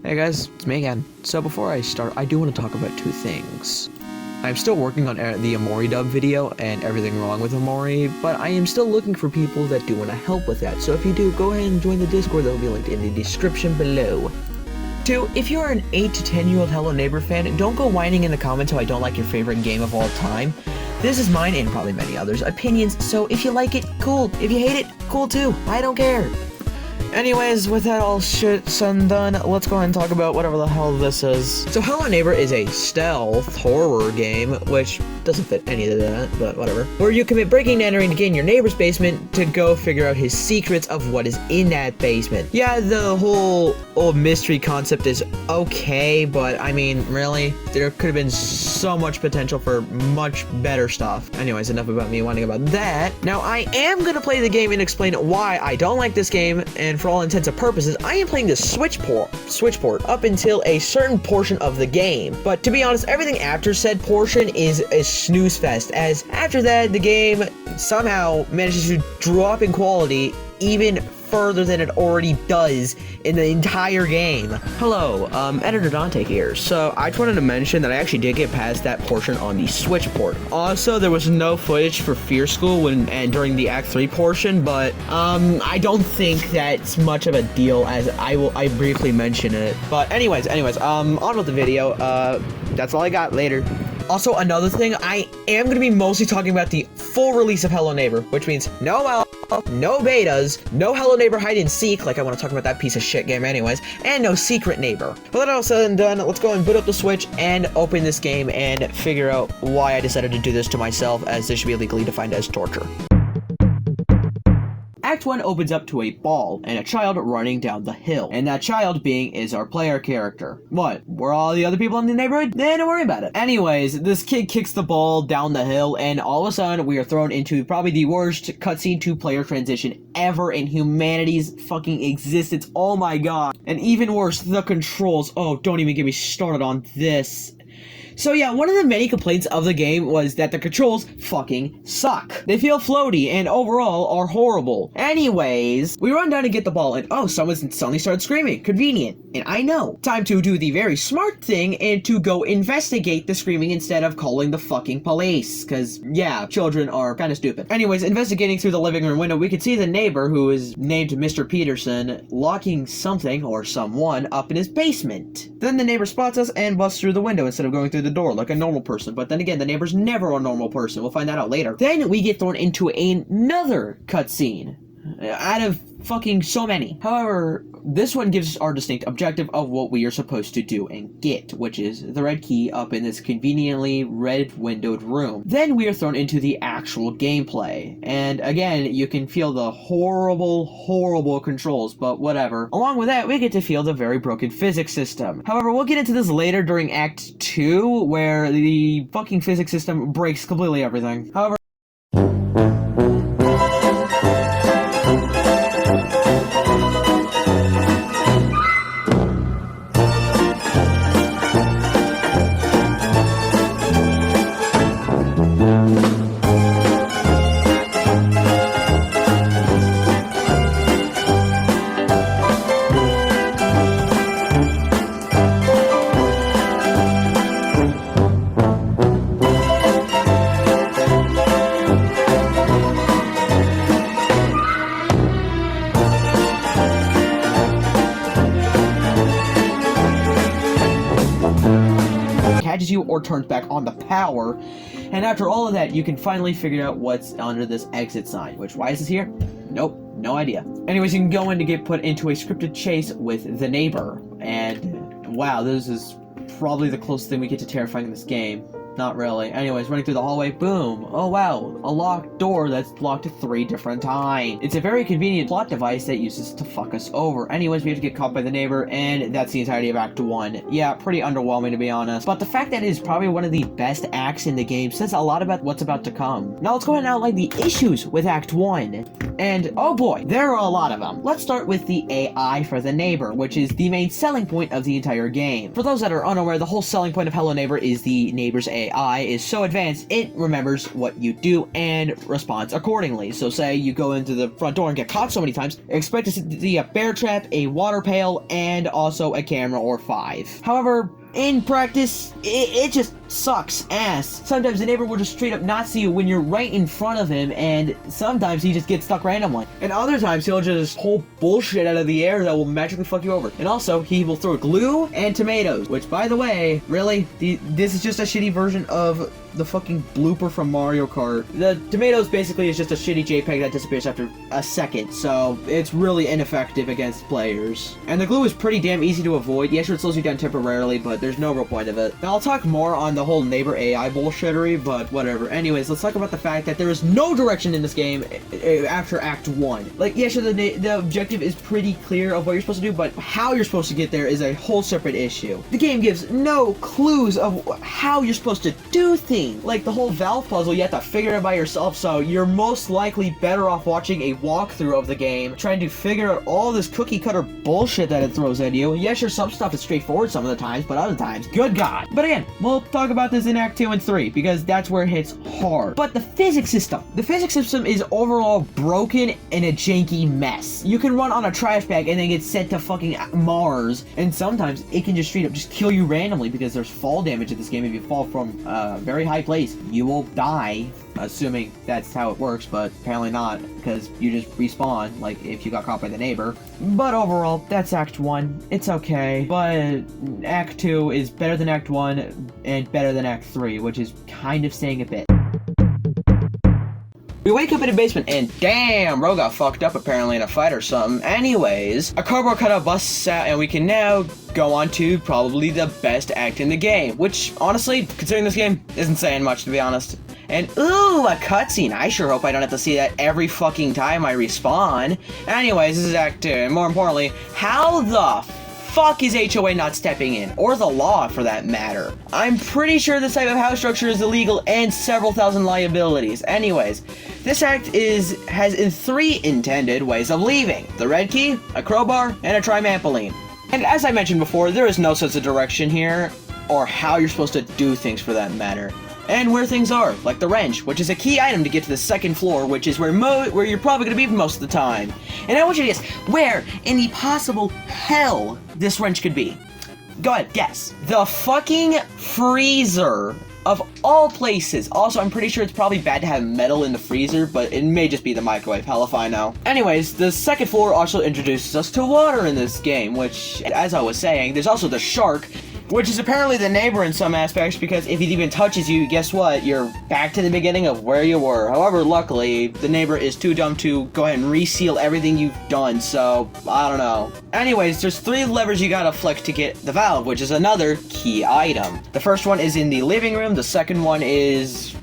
Hey guys, it's me again. So before I start, I do want to talk about two things. I'm still working on the Omori dub video and everything wrong with Omori, but I am still looking for people that do want to help with that. So if you do, go ahead and join the Discord that will be linked in the description below. 2, if you're an 8 to 10-year-old Hello Neighbor fan, don't go whining in the comments how I don't like your favorite game of all time. This is mine, and probably many others' opinions, so if you like it, cool. If you hate it, cool too. I don't care. Anyways, with that all shit done, let's go ahead and talk about whatever the hell this is. So Hello Neighbor is a stealth horror game, which doesn't fit any of that, but whatever. Where you commit breaking and entering to get in your neighbor's basement to go figure out his secrets of what is in that basement. Yeah, the whole old mystery concept is okay, but I mean, really? There could have been so much potential for much better stuff. Anyways, enough about me whining about that. Now, I am gonna play the game and explain why I don't like this game, and for all intents and purposes, I am playing the Switch port up until a certain portion of the game. But to be honest, everything after said portion is a snooze fest, as after that, the game somehow manages to drop in quality even further than it already does in the entire game. Hello, Editor Dante here. So I just wanted to mention that I actually did get past that portion on the Switch port. Also, there was no footage for Fear School during the Act 3 portion, but I don't think that's much of a deal, as I briefly mention it. But anyways, on with the video. That's all I got. Later. Also, another thing, I am going to be mostly talking about the full release of Hello Neighbor, which means no alpha, no betas, no Hello Neighbor hide and seek, like I want to talk about that piece of shit game anyways, and no secret neighbor. With that all said and done, let's go and boot up the Switch and open this game and figure out why I decided to do this to myself, as this should be legally defined as torture. Act 1 opens up to a ball and a child running down the hill, and that child is our player character. What? Were all the other people in the neighborhood? Don't worry about it. Anyways, this kid kicks the ball down the hill, and all of a sudden, we are thrown into probably the worst cutscene to player transition ever in humanity's fucking existence. Oh my god. And even worse, the controls. Oh, don't even get me started on this. So yeah, one of the many complaints of the game was that the controls fucking suck. They feel floaty and overall are horrible. Anyways, we run down to get the ball and oh, someone suddenly started screaming. Convenient. And I know. Time to do the very smart thing and to go investigate the screaming instead of calling the fucking police. Cause yeah, children are kind of stupid. Anyways, investigating through the living room window, we can see the neighbor, who is named Mr. Peterson, locking something or someone up in his basement. Then the neighbor spots us and busts through the window instead of going through the door like a normal person. But then again, the neighbor's never a normal person. We'll find that out later. Then we get thrown into another cutscene out of fucking so many. However, this one gives us our distinct objective of what we are supposed to do and get, which is the red key up in this conveniently red windowed room. Then we are thrown into the actual gameplay, and again, you can feel the horrible controls, but whatever. Along with that, we get to feel the very broken physics system. However, we'll get into this later during Act 2, where the fucking physics system breaks completely everything. However, catches you or turns back on the power, and after all of that, you can finally figure out what's under this exit sign. Which, why is this here? Nope, no idea. Anyways, you can go in to get put into a scripted chase with the neighbor, and wow, this is probably the closest thing we get to terrifying in this game. Not really. Anyways, running through the hallway, boom. Oh wow, a locked door that's locked 3 different times. It's a very convenient plot device that uses to fuck us over. Anyways, we have to get caught by the neighbor, and that's the entirety of Act 1. Yeah, pretty underwhelming to be honest. But the fact that it is probably one of the best acts in the game says a lot about what's about to come. Now let's go ahead and outline the issues with Act 1. And oh boy, there are a lot of them. Let's start with the AI for the neighbor, which is the main selling point of the entire game. For those that are unaware, the whole selling point of Hello Neighbor is the neighbor's AI AI is so advanced, it remembers what you do and responds accordingly. So say you go into the front door and get caught so many times, expect to see a bear trap, a water pail, and also a camera or 5. However, in practice, it just sucks ass. Sometimes the neighbor will just straight up not see you when you're right in front of him, and sometimes he just gets stuck randomly. And other times he'll just pull bullshit out of the air that will magically fuck you over. And also, he will throw glue and tomatoes, which, by the way, really, this is just a shitty version of the fucking blooper from Mario Kart. The tomatoes basically is just a shitty JPEG that disappears after a second, so it's really ineffective against players. And the glue is pretty damn easy to avoid. Yeah, sure, it slows you down temporarily, but there's no real point of it. Now, I'll talk more on the whole neighbor AI bullshittery, but whatever. Anyways, let's talk about the fact that there is no direction in this game after Act 1. Like, yeah, sure, the objective is pretty clear of what you're supposed to do, but how you're supposed to get there is a whole separate issue. The game gives no clues of how you're supposed to do things. Like the whole valve puzzle, you have to figure it by yourself, so you're most likely better off watching a walkthrough of the game, trying to figure out all this cookie cutter bullshit that it throws at you. Yeah, sure, some stuff is straightforward some of the times, but other times, good God. But again, we'll talk about this in Act 2 and 3, because that's where it hits hard. But the physics system is overall broken and a janky mess. You can run on a trash bag and then get sent to fucking Mars, and sometimes it can just straight up just kill you randomly because there's fall damage in this game. If you fall from a very high place, you will die, assuming that's how it works, but apparently not, because you just respawn, like if you got caught by the neighbor. But overall, that's Act 1. It's okay, but Act 2 is better than Act 1 and better than Act 3, which is kind of saying a bit. We wake up in a basement and damn, Ro got fucked up apparently in a fight or something. Anyways, a cardboard cutout busts out and we can now go on to probably the best act in the game, which honestly, considering this game, isn't saying much to be honest. And ooh, a cutscene. I sure hope I don't have to see that every fucking time I respawn. Anyways, this is Act 2, and more importantly, how the fuck is HOA not stepping in? Or the law, for that matter. I'm pretty sure this type of house structure is illegal and several thousand liabilities. Anyways, this act has 3 intended ways of leaving. The red key, a crowbar, and a trimampoline. And as I mentioned before, there is no sense of direction here, or how you're supposed to do things for that matter. And where things are, like the wrench, which is a key item to get to the 2nd floor, which is where you're probably going to be most of the time. And I want you to guess where in the possible hell this wrench could be. Go ahead, guess. The fucking freezer, of all places. Also, I'm pretty sure it's probably bad to have metal in the freezer, but it may just be the microwave, hell if I know. Anyways, the 2nd floor also introduces us to water in this game, which, as I was saying, there's also the shark, which is apparently the neighbor in some aspects, because if it even touches you, guess what? You're back to the beginning of where you were. However, luckily, the neighbor is too dumb to go ahead and reseal everything you've done, so I don't know. Anyways, there's 3 levers you gotta flick to get the valve, which is another key item. The first one is in the living room, the second one is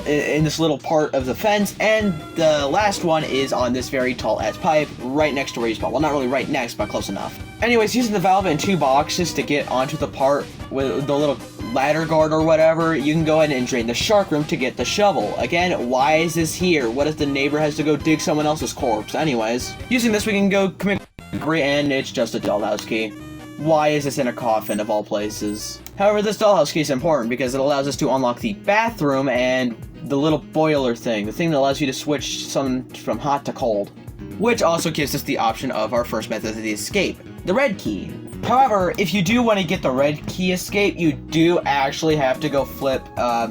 in this little part of the fence, and the last one is on this very tall ass pipe right next to where you spawn. Well, not really right next, but close enough. Anyways, using the valve in 2 boxes to get onto the part with the little ladder guard or whatever, you can go ahead and drain the shark room to get the shovel. Again, why is this here? What if the neighbor has to go dig someone else's corpse? Anyways, using this we can go commit and it's just a dollhouse key. Why is this in a coffin of all places? However, this dollhouse key is important because it allows us to unlock the bathroom and the little boiler thing, the thing that allows you to switch something from hot to cold, which also gives us the option of our first method of the escape, the red key. However, if you do want to get the red key escape, you do actually have to go flip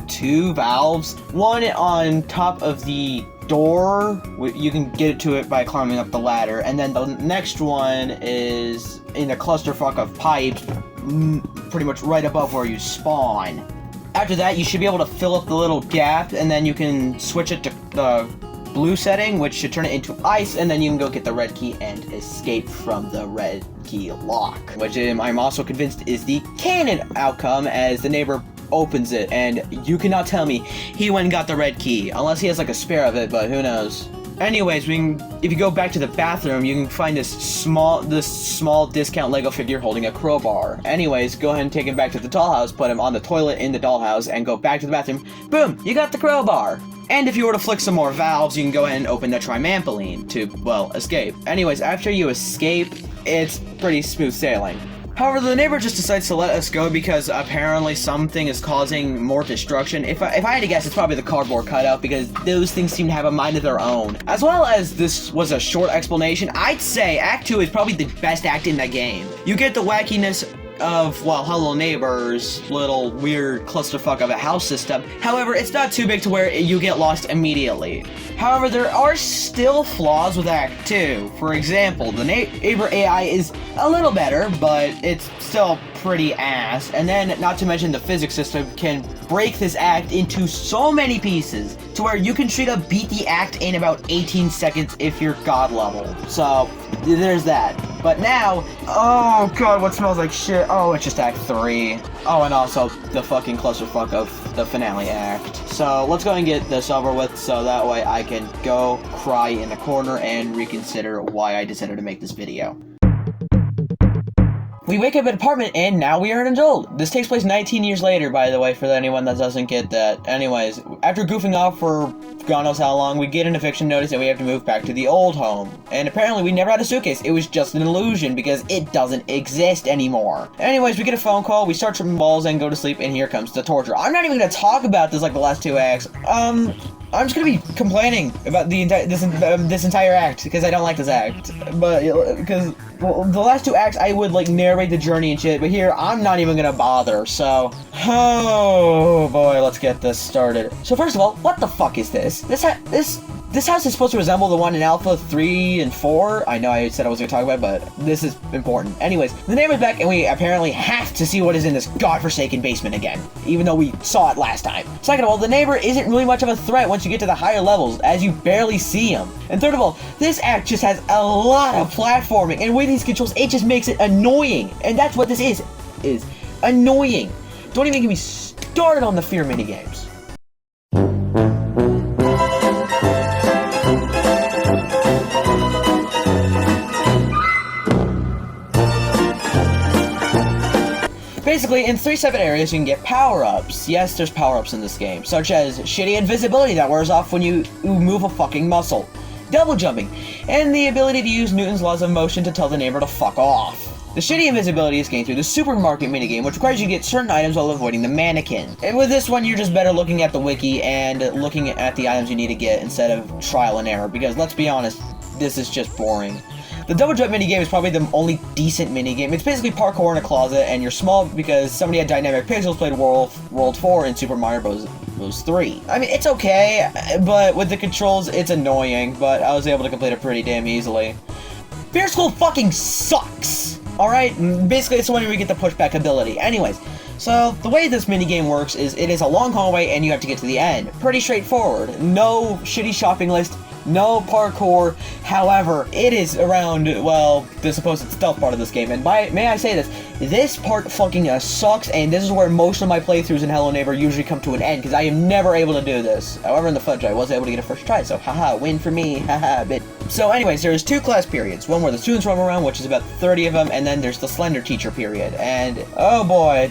2 valves. One on top of the door, you can get to it by climbing up the ladder, and then the next one is in a clusterfuck of pipes, pretty much right above where you spawn. After that, you should be able to fill up the little gap, and then you can switch it to the blue setting, which should turn it into ice, and then you can go get the red key and escape from the red key lock, which I'm also convinced is the canon outcome, as the neighbor opens it, and you cannot tell me he went and got the red key, unless he has like a spare of it, but who knows. Anyways, if you go back to the bathroom, you can find this small discount Lego figure holding a crowbar. Anyways, go ahead and take him back to the dollhouse, put him on the toilet in the dollhouse, and go back to the bathroom. Boom! You got the crowbar! And if you were to flick some more valves, you can go ahead and open the trimampoline to, well, escape. Anyways, after you escape, it's pretty smooth sailing. However, the neighbor just decides to let us go because apparently something is causing more destruction. If I had to guess, it's probably the cardboard cutout because those things seem to have a mind of their own. As well as this was a short explanation, I'd say Act 2 is probably the best act in that game. You get the wackiness of, well, Hello Neighbor's little weird clusterfuck of a house system. However, it's not too big to where you get lost immediately. However, there are still flaws with Act 2. For example, the neighbor AI is a little better, but it's still pretty ass. And then, not to mention, the physics system can break this act into so many pieces to where you can straight up beat the act in about 18 seconds if you're god level. So, there's that. But now, oh god, what smells like shit? Oh, it's just Act 3. Oh, and also the fucking clusterfuck of the finale act. So, let's go and get this over with so that way I can go cry in the corner and reconsider why I decided to make this video. We wake up at an apartment, and now we are an adult. This takes place 19 years later, by the way, for anyone that doesn't get that. Anyways, after goofing off for God knows how long, we get an eviction notice and we have to move back to the old home. And apparently we never had a suitcase. It was just an illusion because it doesn't exist anymore. Anyways, we get a phone call, we start tripping balls and go to sleep, and here comes the torture. I'm not even gonna talk about this like the last two acts. I'm just gonna be complaining about this entire act because I don't like this act. But because the last two acts I would like narrate the journey and shit, but here I'm not even gonna bother. So, oh boy, let's get this started. So first of all, what the fuck is this? This house is supposed to resemble the one in Alpha 3 and 4. I know I said I was going to talk about it, but this is important. Anyways, the neighbor's back, and we apparently have to see what is in this godforsaken basement again, even though we saw it last time. Second of all, the neighbor isn't really much of a threat once you get to the higher levels, as you barely see him. And third of all, this act just has a lot of platforming, and with these controls, it just makes it annoying. And that's what this is annoying. Don't even get me started on the fear minigames. Basically, in 3 separate areas, you can get power-ups. Yes, there's power-ups in this game, such as shady invisibility that wears off when you move a fucking muscle, double jumping, and the ability to use Newton's laws of motion to tell the neighbor to fuck off. The shady invisibility is gained through the supermarket minigame, which requires you to get certain items while avoiding the mannequin. And with this one, you're just better looking at the wiki and looking at the items you need to get instead of trial and error, because let's be honest, this is just boring. The double jump minigame is probably the only decent minigame. It's basically parkour in a closet, and you're small because somebody at Dynamic Pixels played World 4 in Super Mario Bros. 3. I mean, it's okay, but with the controls, it's annoying, but I was able to complete it pretty damn easily. Fear School fucking sucks! Alright? Basically, it's the one where we get the pushback ability. Anyways, so the way this minigame works is it is a long hallway, and you have to get to the end. Pretty straightforward. No shitty shopping list. No parkour. However, it is around, well, the supposed stealth part of this game. And may I say this part fucking sucks, and this is where most of my playthroughs in Hello Neighbor usually come to an end, because I am never able to do this. However, in the fudge, I was able to get a first try, so haha, win for me, haha, bit. So anyways, there's 2 class periods. One where the students roam around, which is about 30 of them, and then there's the slender teacher period. And, oh boy,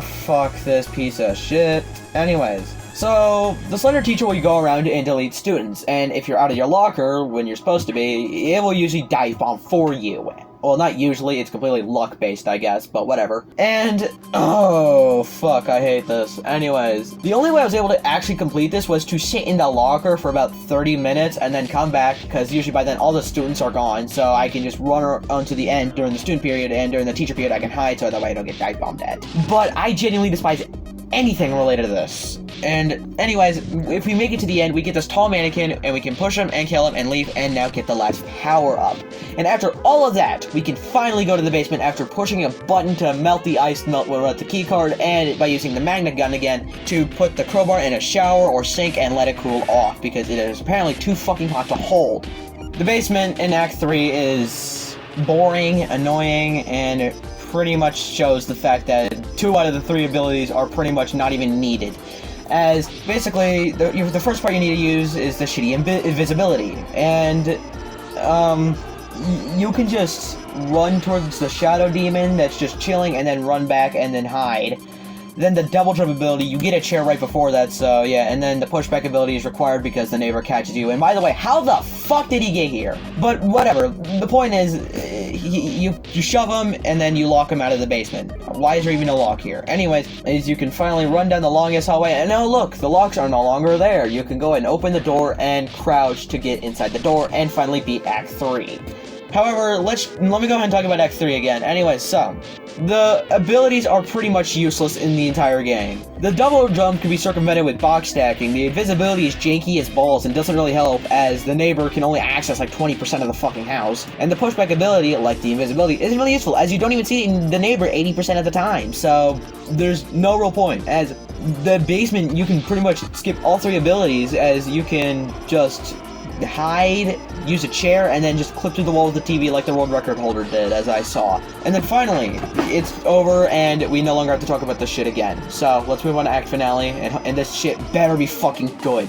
fuck this piece of shit. Anyways. So, the slender teacher will go around and delete students, and if you're out of your locker when you're supposed to be, it will usually dive bomb for you. Well, not usually, it's completely luck-based, I guess, but whatever. And, oh, fuck, I hate this. Anyways, the only way I was able to actually complete this was to sit in the locker for about 30 minutes and then come back, because usually by then all the students are gone, so I can just run on to the end during the student period, and during the teacher period I can hide so that way I don't get dive bombed at. But I genuinely despise anything related to this. And anyways, if we make it to the end, we get this tall mannequin, and we can push him and kill him and leave and now get the last power up. And after all of that, we can finally go to the basement after pushing a button to melt the ice melt with the key card, and by using the magnet gun again to put the crowbar in a shower or sink and let it cool off, because it is apparently too fucking hot to hold. The basement in Act 3 is boring, annoying, and it pretty much shows the fact that 2 out of the 3 abilities are pretty much not even needed. As basically, the first part you need to use is the shitty invisibility, and you can just run towards the shadow demon that's just chilling, and then run back and then hide. Then the double jump ability, you get a chair right before that, so yeah, and then the pushback ability is required because the neighbor catches you. And by the way, how the fuck did he get here? But whatever, the point is, you shove him, and then you lock him out of the basement. Why is there even a lock here? Anyways, as you can finally run down the longest hallway, and now look, the locks are no longer there. You can go ahead and open the door and crouch to get inside the door, and finally beat Act 3. However, let me go ahead and talk about Act 3 again. Anyways, so, the abilities are pretty much useless in the entire game. The double jump can be circumvented with box stacking. The invisibility is janky as balls and doesn't really help, as the neighbor can only access like 20% of the fucking house. And the pushback ability, like the invisibility, isn't really useful, as you don't even see the neighbor 80% of the time. So, there's no real point, as the basement, you can pretty much skip all 3 abilities, as you can just hide, use a chair, and then just clip through the wall with the TV like the world record holder did, as I saw. And then finally, it's over, and we no longer have to talk about this shit again. So, let's move on to Act Finale, and this shit better be fucking good.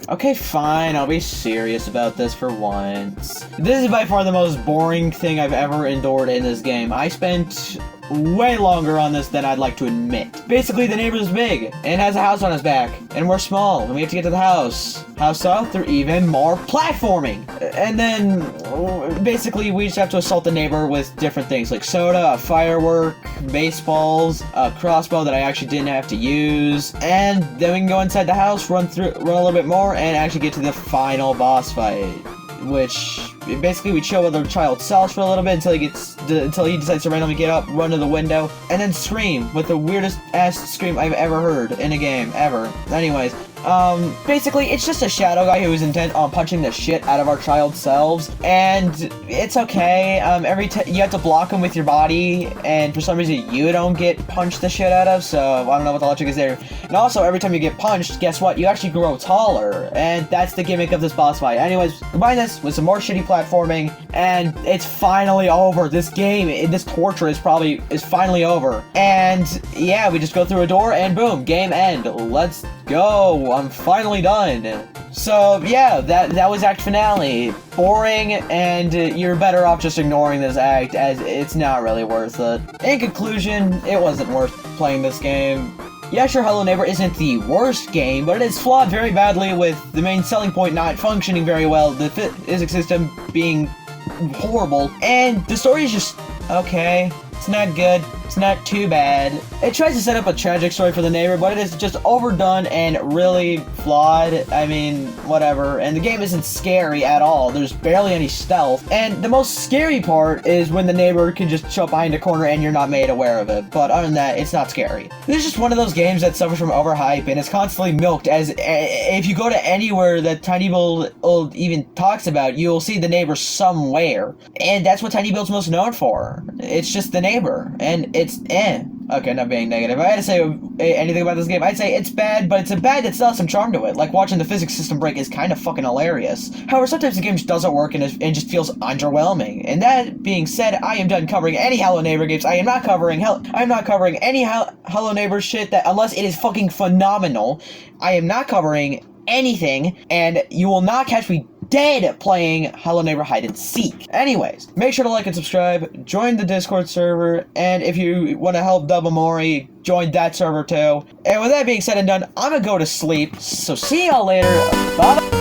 Okay, fine, I'll be serious about this for once. This is by far the most boring thing I've ever endured in this game. I spent way longer on this than I'd like to admit. Basically, the neighbor's big, and has a house on his back, and we're small, and we have to get to the house. How so? Through even more platforming! And then, basically, we just have to assault the neighbor with different things, like soda, a firework, baseballs, a crossbow that I actually didn't have to use, and then we can go inside the house, run a little bit more, and actually get to the final boss fight. Which, basically, we chill with our child self for a little bit until he decides to randomly get up, run to the window, and then scream with the weirdest ass scream I've ever heard in a game, ever. Anyways, basically, it's just a shadow guy who is intent on punching the shit out of our child selves, and it's okay. You have to block him with your body, and for some reason you don't get punched the shit out of, so I don't know what the logic is there. And also, every time you get punched, guess what? You actually grow taller, and that's the gimmick of this boss fight. Anyways, combine this with some more shitty platforming, and it's finally over. This game, this torture is finally over. And yeah, we just go through a door, and boom, game end. Let's go. I'm finally done. So yeah, that was Act Finale. Boring, and you're better off just ignoring this act, as it's not really worth it. In conclusion, it wasn't worth playing this game. Yeah, sure, Hello Neighbor isn't the worst game, but it is flawed very badly, with the main selling point not functioning very well, the physics system being horrible, and the story is just okay. It's not good. It's not too bad. It tries to set up a tragic story for the neighbor, but it is just overdone and really flawed. I mean, whatever. And the game isn't scary at all. There's barely any stealth. And the most scary part is when the neighbor can just show up behind a corner and you're not made aware of it. But other than that, it's not scary. This is just one of those games that suffers from overhype and is constantly milked, as if you go to anywhere that Tiny Build even talks about, you'll see the neighbor somewhere. And that's what Tiny Build's most known for. It's just the neighbor. And it's okay, not being negative. If I had to say anything about this game, I'd say it's bad, but it's a bad that still has some charm to it. Like, watching the physics system break is kind of fucking hilarious. However, sometimes the game just doesn't work and just feels underwhelming. And that being said, I am done covering any Hello Neighbor games. I am not covering any Hello Neighbor shit that, unless it is fucking phenomenal, I am not covering anything, and you will not catch me dead playing Hello Neighbor Hide and Seek. Anyways, make sure to like and subscribe, join the Discord server, and if you want to help dub Omori, join that server too. And with that being said and done, I'm gonna go to sleep, so see y'all later. Bye.